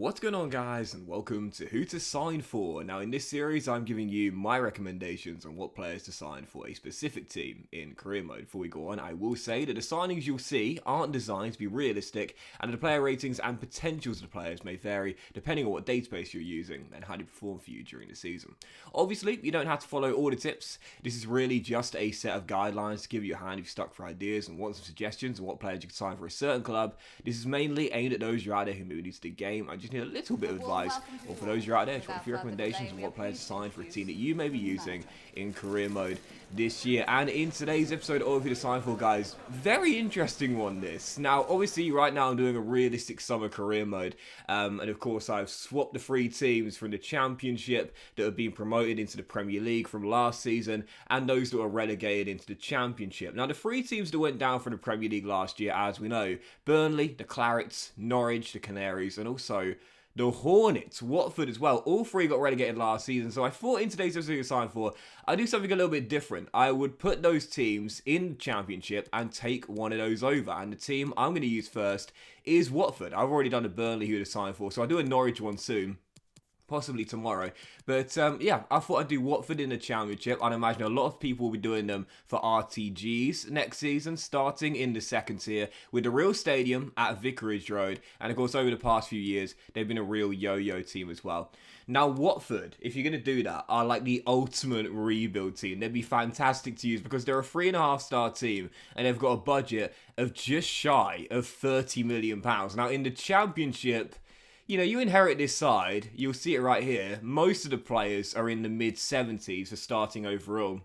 What's going on, guys, and welcome to Who to Sign For. Now in this series I'm giving you my recommendations on what players to sign for a specific team in career mode. Before we go on, I will say that the signings you'll see aren't designed to be realistic, and the player ratings and potentials of the players may vary depending on what database you're using and how they perform for you during the season. Obviously, you don't have to follow all the tips. This is really just a set of guidelines to give you a hand if you're stuck for ideas and want some suggestions on what players you can sign for a certain club. This is mainly aimed at those who are out there who maybe new to the game. I just need a little bit of advice, or for those who are out there, just want a few recommendations on what players to sign for a team that you may be using in career mode this year. And in today's episode of Who to Sign For, guys, very interesting one this. Now, obviously, right now I'm doing a realistic summer career mode, and of course I've swapped the three teams from the Championship that have been promoted into the Premier League from last season, and those that are relegated into the Championship. Now, the three teams that went down from the Premier League last year, as we know, Burnley, the Clarets, Norwich, the Canaries, and also the Hornets, Watford as well. All three got relegated last season. So I thought in today's episode to sign for, I'd do something a little bit different. I would put those teams in the Championship and take one of those over. And the team I'm going to use first is Watford. I've already done a Burnley who to sign for, so I'll do a Norwich one soon. Possibly tomorrow. But yeah, I thought I'd do Watford in the Championship. I'd imagine a lot of people will be doing them for RTGs next season, starting in the second tier with the real stadium at Vicarage Road. And of course, over the past few years, they've been a real yo-yo team as well. Now, Watford, if you're going to do that, are like the ultimate rebuild team. They'd be fantastic to use because they're a 3.5-star team and they've got a budget of just shy of £30 million. Now, in the Championship, you know, you inherit this side, you'll see it right here. Most of the players are in the mid-70s for starting overall.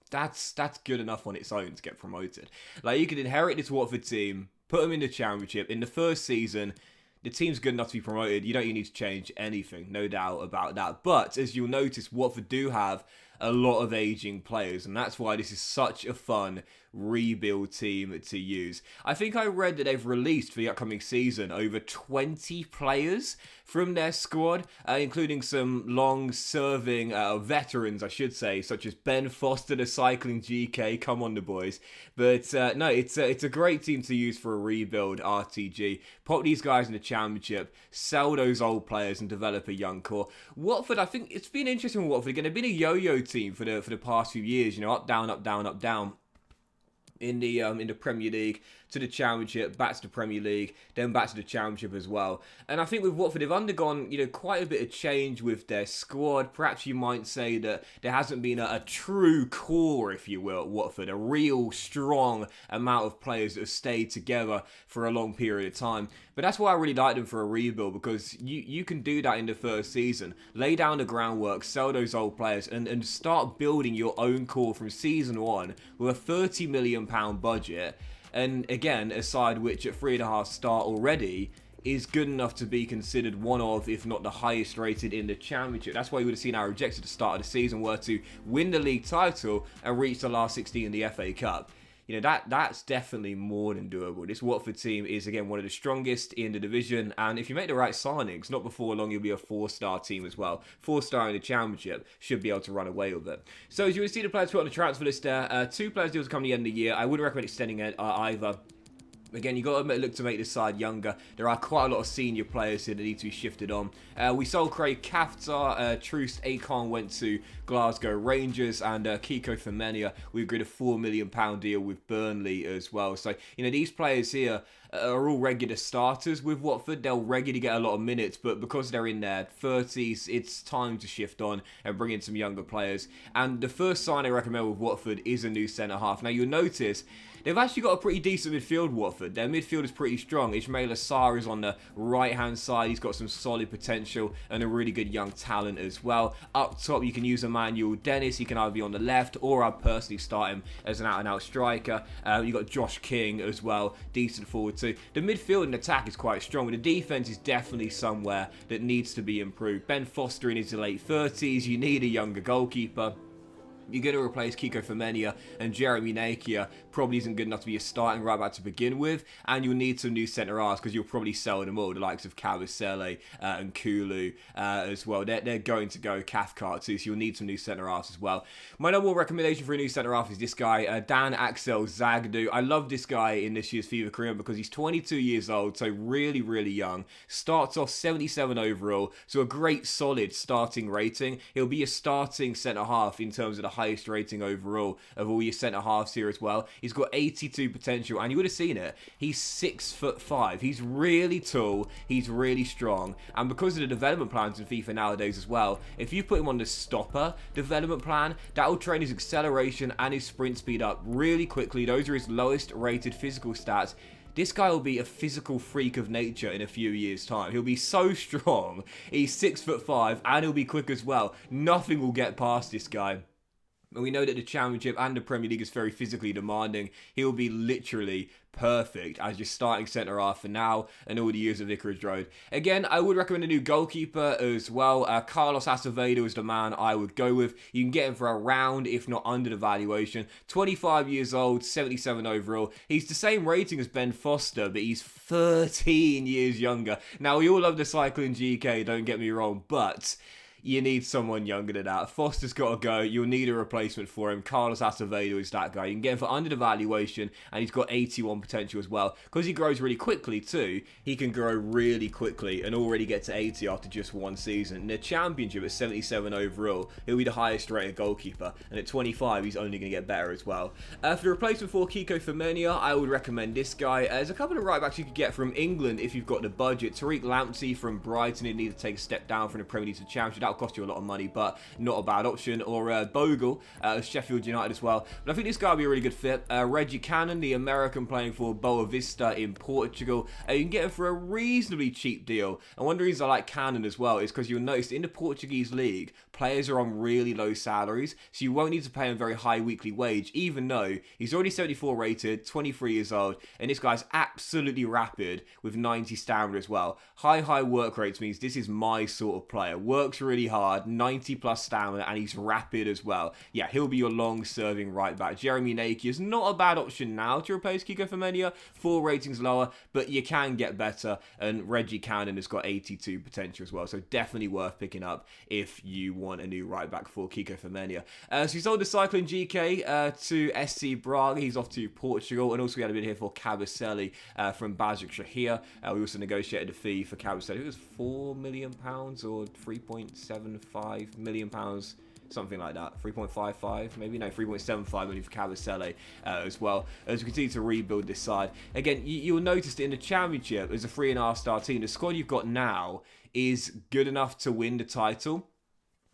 That's good enough on its own to get promoted. Like, you could inherit this Watford team, put them in the Championship. In the first season, the team's good enough to be promoted. You don't even need to change anything, no doubt about that. But, as you'll notice, Watford do have a lot of aging players, and that's why this is such a fun rebuild team to use. I think I read that they've released for the upcoming season over 20 players from their squad, including some long-serving veterans, I should say, such as Ben Foster, the cycling GK. Come on, the boys. But no, it's a great team to use for a rebuild RTG. Pop these guys in the Championship, sell those old players, and develop a young core. Watford, I think it's been interesting with Watford. Again, they've been a yo-yo team for the past few years. You know, up, down, up, down, up, down. In the Premier League, to the Championship, back to the Premier League, then back to the Championship as well. And I think with Watford, they've undergone, you know, quite a bit of change with their squad. Perhaps you might say that there hasn't been a true core, if you will, at Watford, a real strong amount of players that have stayed together for a long period of time. But that's why I really like them for a rebuild, because you can do that in the first season. Lay down the groundwork, sell those old players, and start building your own core from season one with a £30 million budget. And again, a side which at 3.5 star already is good enough to be considered one of, if not the highest rated in the Championship. That's why you would have seen our objectives at the start of the season were to win the league title and reach the last 16 in the FA Cup. You know, that's definitely more than doable. This Watford team is, again, one of the strongest in the division. And if you make the right signings, not before long, you'll be a 4-star team as well. 4-star in the Championship, should be able to run away with it. So as you will see the players put on the transfer list there, 2 players deals come at the end of the year. I wouldn't recommend extending it either. Again, you've got to look to make this side younger. There are quite a lot of senior players here that need to be shifted on. We sold Craig Kaftar, Troost Akon went to Glasgow Rangers, and Kiko Femenia, we agreed a £4 million deal with Burnley as well. So, you know, these players here are all regular starters with Watford. They'll regularly get a lot of minutes, but because they're in their 30s, it's time to shift on and bring in some younger players. And the first sign I recommend with Watford is a new centre-half. Now, you'll notice they've actually got a pretty decent midfield, Watford. Their midfield is pretty strong. Ismail Assar is on the right-hand side. He's got some solid potential and a really good young talent as well. Up top, you can use Emmanuel Dennis. He can either be on the left, or I'd personally start him as an out-and-out striker. You've got Josh King as well, decent forward too. The midfield and attack is quite strong, but the defence is definitely somewhere that needs to be improved. Ben Foster in his late 30s. You need a younger goalkeeper. you're going to replace Kiko Femenia, and Jeremy Nakia probably isn't good enough to be a starting right back to begin with, and you'll need some new centre-halves because you'll probably sell them all, the likes of Kabasele and Kulu as well. They're going to go Cathcart too, so you'll need some new centre-halves as well. My number one recommendation for a new centre-half is this guy, Dan Axel Zagdu. I love this guy in this year's FIFA career because he's 22 years old, so really, really young. Starts off 77 overall, so a great solid starting rating. He'll be a starting centre-half in terms of the highest rating overall of all your centre-halves here as well. He's got 82 potential, and you would have seen it. He's 6'5". He's really tall, he's really strong, and because of the development plans in FIFA nowadays as well, if you put him on the stopper development plan, that will train his acceleration and his sprint speed up really quickly. Those are his lowest rated physical stats. This guy will be a physical freak of nature in a few years' time. He'll be so strong. He's 6'5", and he'll be quick as well. Nothing will get past this guy. And we know that the Championship and the Premier League is very physically demanding. He'll be literally perfect as your starting centre-half for now and all the years of Vicarage Road. Again, I would recommend a new goalkeeper as well. Carlos Acevedo is the man I would go with. You can get him for around, if not under the valuation. 25 years old, 77 overall. He's the same rating as Ben Foster, but he's 13 years younger. Now, we all love the cycling GK, don't get me wrong, but you need someone younger than that. Foster's got to go. You'll need a replacement for him. Carlos Acevedo is that guy. You can get him for under the valuation, and he's got 81 potential as well. Because he grows really quickly too, he can grow really quickly and already get to 80 after just one season. In the Championship at 77 overall, he'll be the highest rated goalkeeper. And at 25, he's only going to get better as well. For the replacement for Kiko Femenia, I would recommend this guy. There's a couple of right backs you could get from England if you've got the budget. Tariq Lamptey from Brighton, he'd need to take a step down from the Premier League to Championship. That'll cost you a lot of money, but not a bad option. Or Bogle, Sheffield United as well. But I think this guy will be a really good fit. Reggie Cannon, the American playing for Boa Vista in Portugal. You can get him for a reasonably cheap deal. And one of the reasons I like Cannon as well is because you'll notice in the Portuguese league, players are on really low salaries, so you won't need to pay him a very high weekly wage, even though he's already 74 rated, 23 years old, and this guy's absolutely rapid with 90 stamina as well. High work rates means this is my sort of player. Works really hard, 90 plus stamina, and he's rapid as well. Yeah, he'll be your long-serving right back. Jeremy Nakia is not a bad option now to replace Kiko Femenia. 4 ratings lower, but you can get better, and Reggie Cannon has got 82 potential as well, so definitely worth picking up if you want a new right back for Kiko Femenia. So he sold the Cycling GK to SC Braga. He's off to Portugal, and also we had a bit here for Kabasele from Bajik Shahir. We also negotiated a fee for Kabasele. It was £4 million or £3.75 million. Something like that, 3.55 maybe, no, 3.75 million for Kabasele as well, as we continue to rebuild this side. Again, you'll notice that in the Championship, as a 3.5-star team, the squad you've got now is good enough to win the title.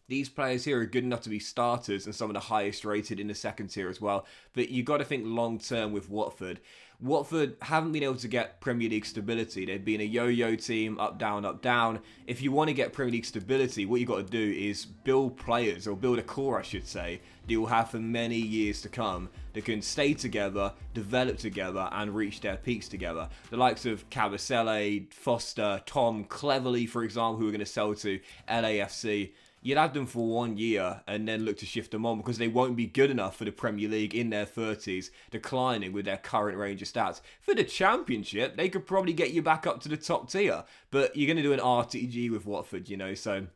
These players here are good enough to be starters and some of the highest rated in the second tier as well. But you got to think long term with Watford. Watford haven't been able to get Premier League stability. They've been a yo-yo team, up, down, up, down. If you want to get Premier League stability, what you've got to do is build players, or build a core, I should say, that you'll have for many years to come that can stay together, develop together, and reach their peaks together. The likes of Kabasele, Foster, Tom Cleverley, for example, who are going to sell to LAFC. You'd have them for 1 year and then look to shift them on because they won't be good enough for the Premier League in their 30s, declining with their current range of stats. For the Championship, they could probably get you back up to the top tier, but you're going to do an RTG with Watford, you know, so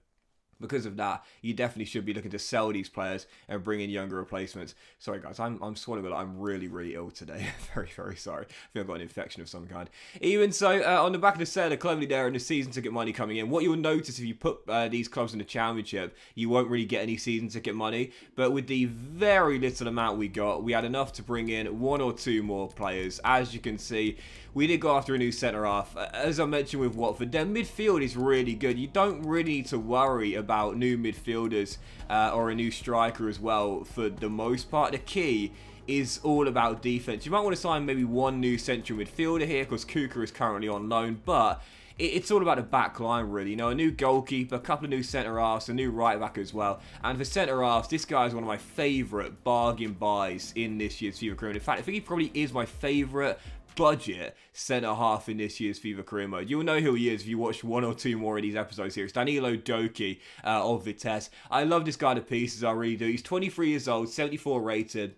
because of that, you definitely should be looking to sell these players and bring in younger replacements. Sorry guys, I'm swallowing a lot. I'm really ill today. very sorry. I think I've got an infection of some kind. Even so, on the back of the sale of Cleverley there and the season ticket money coming in, what you'll notice if you put these clubs in the Championship, you won't really get any season ticket money. But with the very little amount we got, we had enough to bring in 1 or 2 more players. As you can see, we did go after a new centre-half. As I mentioned with Watford, their midfield is really good. You don't really need to worry about new midfielders or a new striker as well for the most part. The key is all about defence. You might want to sign maybe 1 new central midfielder here because Kuka is currently on loan, but it's all about the back line, really. You know, a new goalkeeper, a couple of new centre-halves, a new right-back as well. And for centre-halves, this guy is one of my favourite bargain buys in this year's FIFA career. In fact, I think he probably is my favourite budget centre-half in this year's FIFA career mode. You'll know who he is if you watch one or two more of these episodes here. It's Danilo Doki of Vitesse. I love this guy to pieces, I really do. He's 23 years old, 74 rated.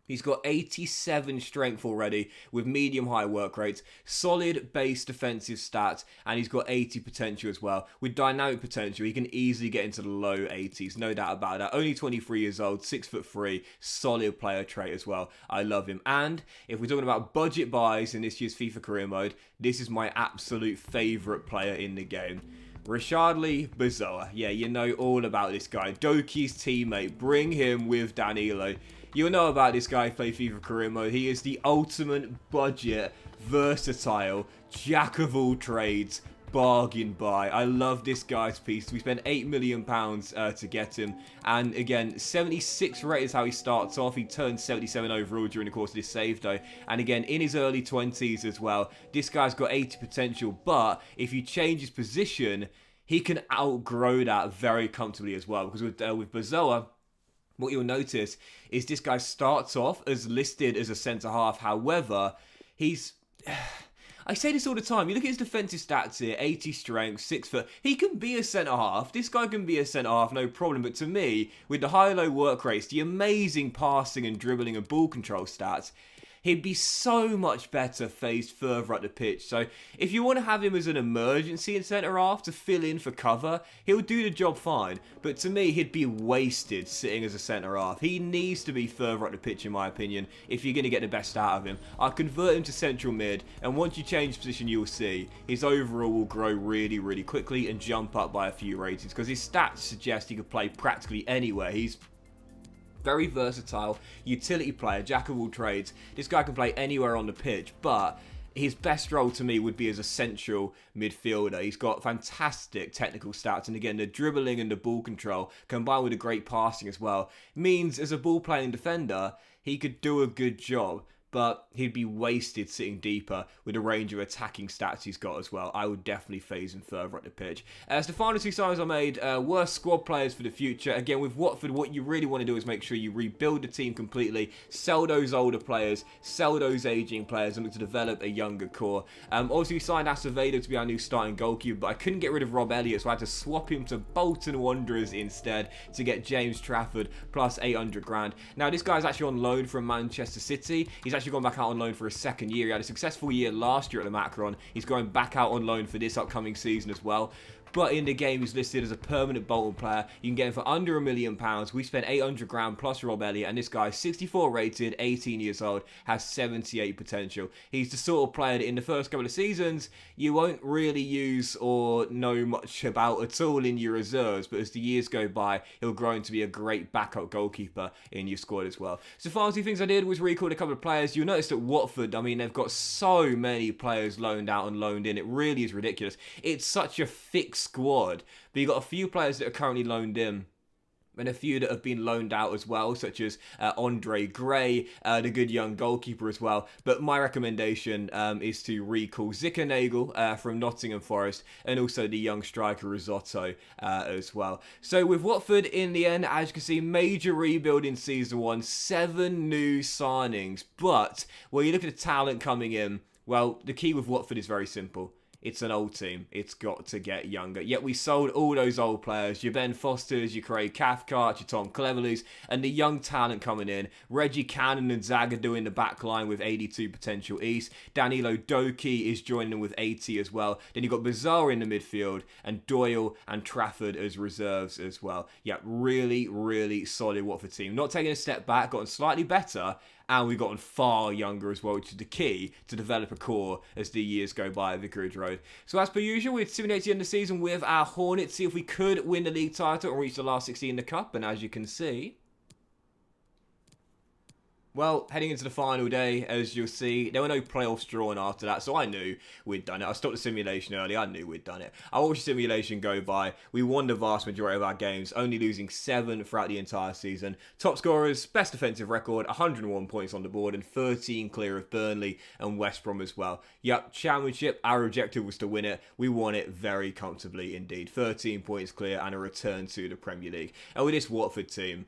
He's got 87 strength already with medium-high work rates, solid base defensive stats, and he's got 80 potential as well. With dynamic potential, he can easily get into the low 80s, no doubt about that. Only 23 years old, 6'3", solid player trait as well. I love him. And if we're talking about budget buys in this year's FIFA career mode, this is my absolute favourite player in the game. Rashadli Bazoa. Yeah, you know all about this guy. Doki's teammate. Bring him with Danilo. You'll know about this guy if you play FIFA career mode. He is the ultimate budget, versatile, jack of all trades, bargain buy. I love this guy's piece. We spent £8 million to get him. And again, 76 rate is how he starts off. He turned 77 overall during the course of this save though. And again, in his early 20s as well. This guy's got 80 potential. But if you change his position, he can outgrow that very comfortably as well. Because with Bazoa, what you'll notice is this guy starts off as listed as a centre-half. However, he's... I say this all the time. You look at his defensive stats here, 80 strength, 6 foot. He can be a centre-half. This guy can be a centre-half, no problem. But to me, with the high-low work rates, the amazing passing and dribbling and ball control stats, he'd be so much better phased further up the pitch. So if you want to have him as an emergency in centre-half to fill in for cover, he'll do the job fine. But to me, he'd be wasted sitting as a centre-half. He needs to be further up the pitch, in my opinion, if you're going to get the best out of him. I'd convert him to central mid, and once you change position, you'll see his overall will grow really, really quickly and jump up by a few ratings, because his stats suggest he could play practically anywhere. He's very versatile, utility player, jack of all trades. This guy can play anywhere on the pitch, but his best role to me would be as a central midfielder. He's got fantastic technical stats, and again, the dribbling and the ball control combined with the great passing as well means as a ball playing defender, he could do a good job. But he'd be wasted sitting deeper with the range of attacking stats he's got as well. I would definitely phase him further up the pitch. As the final two signings I made were squad players for the future. Again, with Watford, what you really want to do is make sure you rebuild the team completely, sell those older players, sell those aging players, and look to develop a younger core. Obviously, we signed Acevedo to be our new starting goalkeeper, but I couldn't get rid of Rob Elliott, so I had to swap him to Bolton Wanderers instead to get James Trafford plus 800 grand. Now, this guy's actually on loan from Manchester City. He's actually gone back out on loan for a second year. He had a successful year last year at the Macron. He's going back out on loan for this upcoming season as well. But in the game, he's listed as a permanent Bolton player. You can get him for under £1 million. We spent 800 grand plus Rob Elliott, and this guy, 64 rated, 18 years old, has 78 potential. He's the sort of player that in the first couple of seasons, you won't really use or know much about at all in your reserves, but as the years go by, he'll grow into be a great backup goalkeeper in your squad as well. So final two things I did was recall a couple of players. You'll notice that Watford, I mean, they've got so many players loaned out and loaned in. It really is ridiculous. It's such a fixed squad, but you've got a few players that are currently loaned in and a few that have been loaned out as well, such as Andre Gray, the good young goalkeeper as well. But my recommendation is to recall Zickernagel from Nottingham Forest, and also the young striker Risotto as well. So with Watford, in the end, as you can see, major rebuild in Season 1, 7 new signings. But when you look at the talent coming in, well, the key with Watford is very simple. It's an old team. It's got to get younger. Yet we sold all those old players. Your Ben Fosters, your Craig Cathcart, your Tom Cleverleys, and the young talent coming in. Reggie Cannon and Zagadou in the back line with 82 potential east. Danilo Doki is joining with 80 as well. Then you've got Bazaar in the midfield, and Doyle and Trafford as reserves as well. Yeah, really, really solid Watford team. Not taking a step back, gotten slightly better, and we've gotten far younger as well, which is the key to develop a core as the years go by at Vicarage Road. So as per usual, we're simulating the end of the season with our Hornets, see if we could win the league title and reach the last 16 in the Cup. And as you can see, well, heading into the final day, as you'll see, there were no playoffs drawn after that, so I knew we'd done it. I stopped the simulation early, I knew we'd done it. I watched the simulation go by. We won the vast majority of our games, only losing 7 throughout the entire season. Top scorers, best defensive record, 101 points on the board, and 13 clear of Burnley and West Brom as well. Yep, championship, our objective was to win it. We won it very comfortably indeed. 13 points clear and a return to the Premier League. And with this Watford team,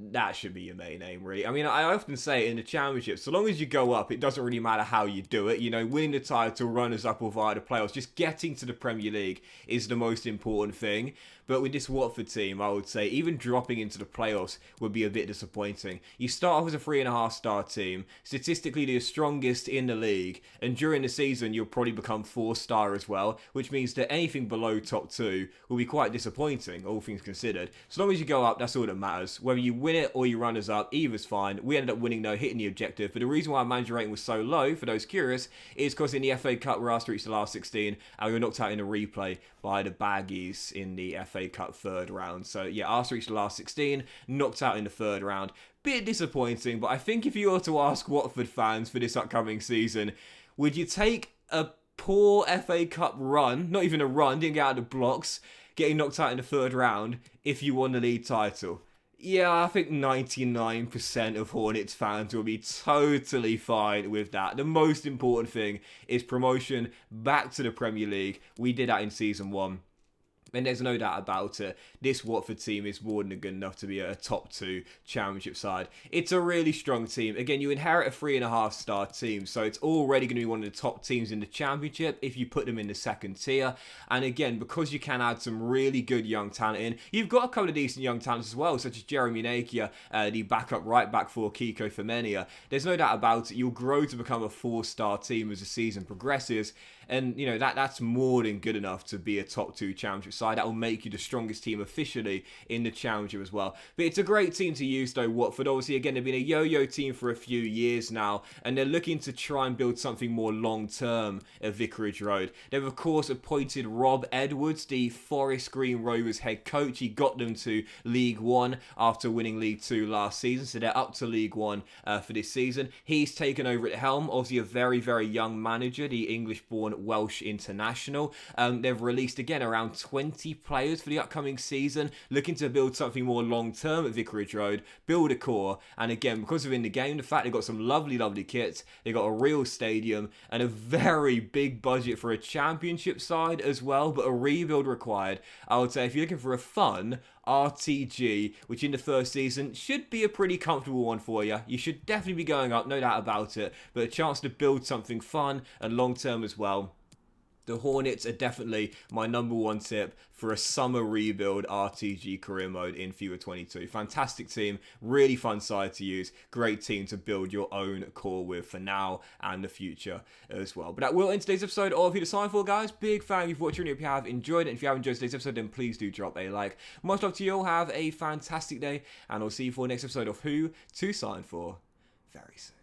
that should be your main aim, really. I mean, I often say in the Championship, so long as you go up, it doesn't really matter how you do it. You know, winning the title, runners up, or via the playoffs, just getting to the Premier League is the most important thing. But with this Watford team, I would say even dropping into the playoffs would be a bit disappointing. You start off as a 3.5-star team, statistically the strongest in the league, and during the season you'll probably become 4-star as well, which means that anything below top 2 will be quite disappointing, all things considered. So long as you go up, that's all that matters. Whether you win it or you runners up, either's fine. We ended up winning though, hitting the objective. But the reason why our manager rating was so low, for those curious, is because in the FA Cup we're asked to reach the last 16 and we were knocked out in a replay by the Baggies in the FA Cup third round. So yeah, asked to reach the last 16, knocked out in the third round. Bit disappointing, but I think if you were to ask Watford fans for this upcoming season, would you take a poor FA Cup run, not even a run, didn't get out of the blocks, getting knocked out in the third round if you won the league title? Yeah, I think 99% of Hornets fans will be totally fine with that. The most important thing is promotion back to the Premier League. We did that in Season 1. And there's no doubt about it, this Watford team is more than good enough to be a top 2 Championship side. It's a really strong team. Again, you inherit a 3.5-star team, so it's already going to be one of the top teams in the Championship if you put them in the second tier. And again, because you can add some really good young talent in, you've got a couple of decent young talents as well, such as Jeremy Nakia, the backup right back for Kiko Femenia. There's no doubt about it, you'll grow to become a 4-star team as the season progresses. And, you know, that's more than good enough to be a top 2 Championship side. That will make you the strongest team officially in the Championship as well. But it's a great team to use, though, Watford. Obviously, again, they've been a yo-yo team for a few years now, and they're looking to try and build something more long-term at Vicarage Road. They've, of course, appointed Rob Edwards, the Forest Green Rovers head coach. He got them to League One after winning League 2 last season, so they're up to League One for this season. He's taken over at the helm, obviously a very, very young manager, the English-born Welsh international. They've released again around 20 players for the upcoming season, looking to build something more long term at Vicarage Road, build a core, and again, because of in the game, the fact they've got some lovely kits, they've got a real stadium and a very big budget for a Championship side as well, but a rebuild required. I would say if you're looking for a fun RTG, which in the first season should be a pretty comfortable one for you. You should definitely be going up, no doubt about it, but a chance to build something fun and long term as well. The Hornets are definitely my number 1 tip for a summer rebuild RTG career mode in FIFA 22. Fantastic team, really fun side to use, great team to build your own core with for now and the future as well. But that will end today's episode of Who to Sign For, guys. Big fan of watching. If you have enjoyed it, if you have enjoyed today's episode, then please do drop a like. Much love to you all. Have a fantastic day, and I'll see you for the next episode of Who to Sign For very soon.